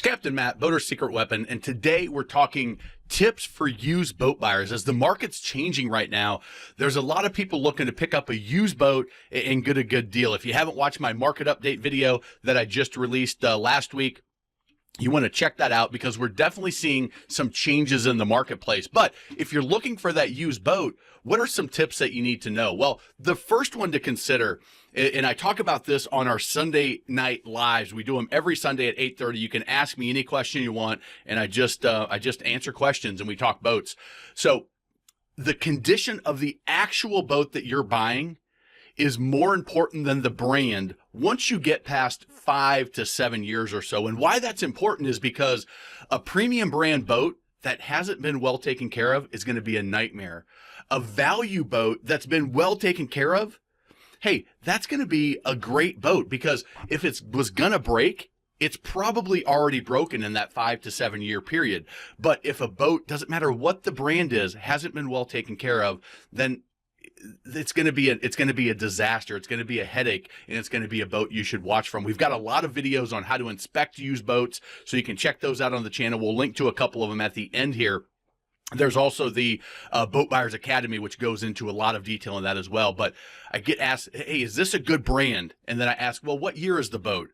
Captain Matt, Boater's Secret Weapon, and today we're talking tips for used boat buyers. As the market's changing right now, there's a lot of people looking to pick up a used boat and get a good deal. If you haven't watched my market update video that I just released last week, you want to check that out because we're definitely seeing some changes in the marketplace. But if you're looking for that used boat, what are some tips that you need to know? Well, the first one to consider, and I talk about this on our Sunday night lives. We do them every Sunday at 8:30. You can ask me any question you want, and I just answer questions and we talk boats. So the condition of the actual boat that you're buying is more important than the brand once you get past 5 to 7 years or so. And why that's important is because a premium brand boat that hasn't been well taken care of is going to be a nightmare. A value boat that's been well taken care of, hey, that's going to be a great boat, because if it was going to break, it's probably already broken in that 5 to 7 year period. But if a boat, doesn't matter what the brand is, hasn't been well taken care of, then it's going to be a disaster. It's going to be a headache, and it's going to be a boat you should watch from. We've got a lot of videos on how to inspect used boats, so you can check those out on the channel. We'll link to a couple of them at the end here. There's also the Boat Buyers Academy, which goes into a lot of detail on that as well. But I get asked, hey, is this a good brand? And then I ask, well, what year is the boat?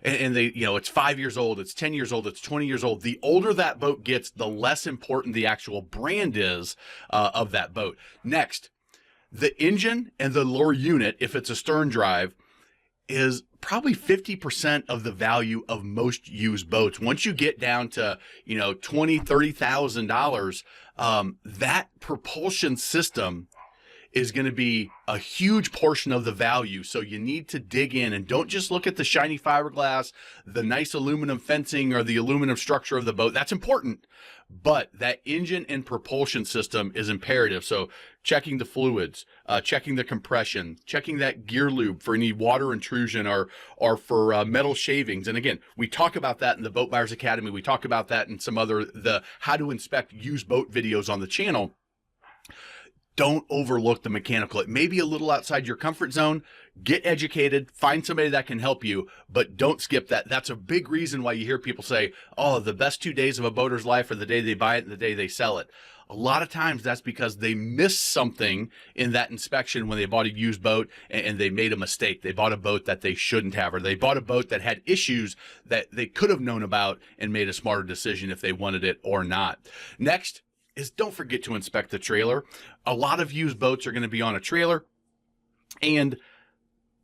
And they, it's 5 years old, it's 10 years old, it's 20 years old. The older that boat gets, the less important the actual brand is of that boat. Next, the engine and the lower unit, if it's a stern drive, is probably 50% of the value of most used boats. Once you get down to, $20,000, $30,000, that propulsion system is going to be a huge portion of the value. So you need to dig in and don't just look at the shiny fiberglass, the nice aluminum fencing, or the aluminum structure of the boat. That's important, but that engine and propulsion system is imperative. So checking the fluids, checking the compression, checking that gear lube for any water intrusion or for metal shavings. And again, we talk about that in the Boat Buyers Academy. We talk about that in some other, the how to inspect used boat videos on the channel. Don't overlook the mechanical. It may be a little outside your comfort zone. Get educated, find somebody that can help you, but don't skip that. That's a big reason why you hear people say, oh, the best 2 days of a boater's life are the day they buy it and the day they sell it. A lot of times that's because they missed something in that inspection when they bought a used boat and they made a mistake. They bought a boat that they shouldn't have, or they bought a boat that had issues that they could have known about and made a smarter decision if they wanted it or not. Next is don't forget to inspect the trailer. A lot of used boats are going to be on a trailer, and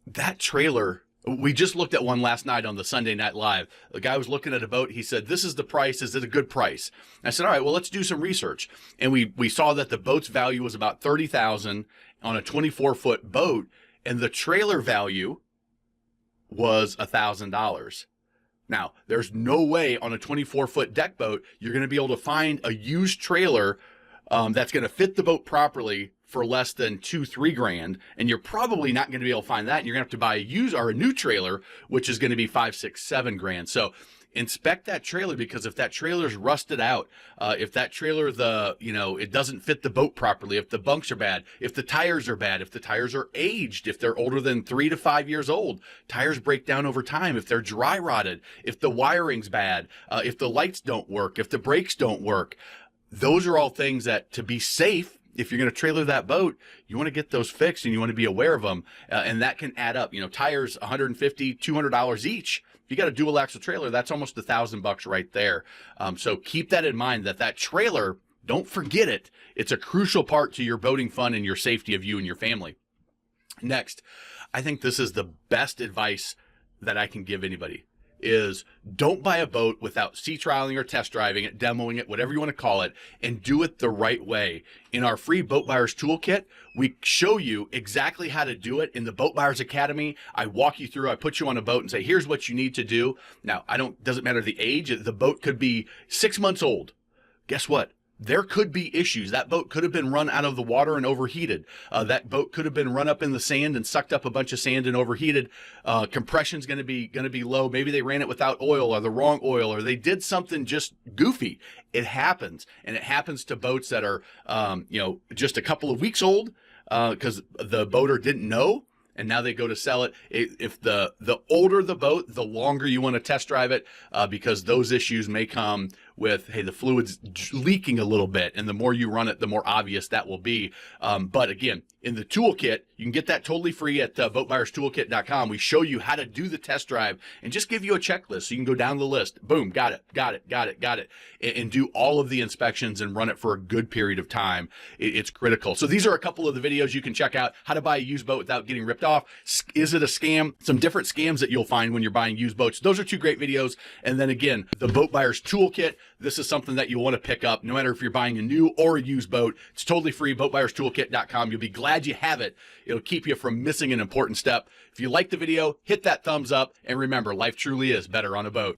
that trailer, we just looked at one last night on the Sunday Night Live. The guy was looking at a boat. He said, this is the price. Is it a good price? I said, all right, well, let's do some research. And we saw that the boat's value was about $30,000 on a 24-foot boat, and the trailer value was $1,000. Now, there's no way on a 24-foot deck boat you're going to be able to find a used trailer that's going to fit the boat properly for less than $2-3 grand, and you're probably not going to be able to find that. And you're going to have to buy a used or a new trailer, which is going to be $5, $6, $7 grand. So inspect that trailer, because if that trailer's rusted out, if that trailer, it doesn't fit the boat properly, if the bunks are bad, if the tires are bad, if the tires are aged, if they're older than 3 to 5 years old, tires break down over time, if they're dry rotted, if the wiring's bad, if the lights don't work, if the brakes don't work, those are all things that, to be safe, if you're going to trailer that boat, you want to get those fixed and you want to be aware of them. And that can add up. Tires, $150, $200 each. If you got a dual axle trailer, that's almost $1,000 right there. So keep that in mind, that trailer, don't forget it. It's a crucial part to your boating fun and your safety of you and your family. Next, I think this is the best advice that I can give anybody, is don't buy a boat without sea trialing or test driving it, demoing it, whatever you want to call it, and do it the right way. In our free Boat Buyers Toolkit, we show you exactly how to do it. In the Boat Buyers Academy, I walk you through, I put you on a boat and say, here's what you need to do. Now, doesn't matter the age, the boat could be 6 months old. Guess what? There could be issues. That boat could have been run out of the water and overheated. That boat could have been run up in the sand and sucked up a bunch of sand and overheated. Compression's going to be low. Maybe they ran it without oil, or the wrong oil, or they did something just goofy. It happens, and it happens to boats that are just a couple of weeks old because the boater didn't know. and now they go to sell it. If the older the boat, the longer you want to test drive it, because those issues may come with, hey, the fluid's leaking a little bit, and the more you run it, the more obvious that will be. But again, in the toolkit, you can get that totally free at boatbuyerstoolkit.com. We show you how to do the test drive and just give you a checklist. So you can go down the list, boom, got it, and do all of the inspections and run it for a good period of time. It's critical. So these are a couple of the videos you can check out. How to buy a used boat without getting ripped off. Is it a scam? Some different scams that you'll find when you're buying used boats. Those are 2 great videos. And then again, the Boat Buyer's Toolkit. This is something that you'll want to pick up no matter if you're buying a new or a used boat. It's totally free, boatbuyerstoolkit.com. You'll be glad you have it. It'll keep you from missing an important step. If you like the video, hit that thumbs up. And remember, life truly is better on a boat.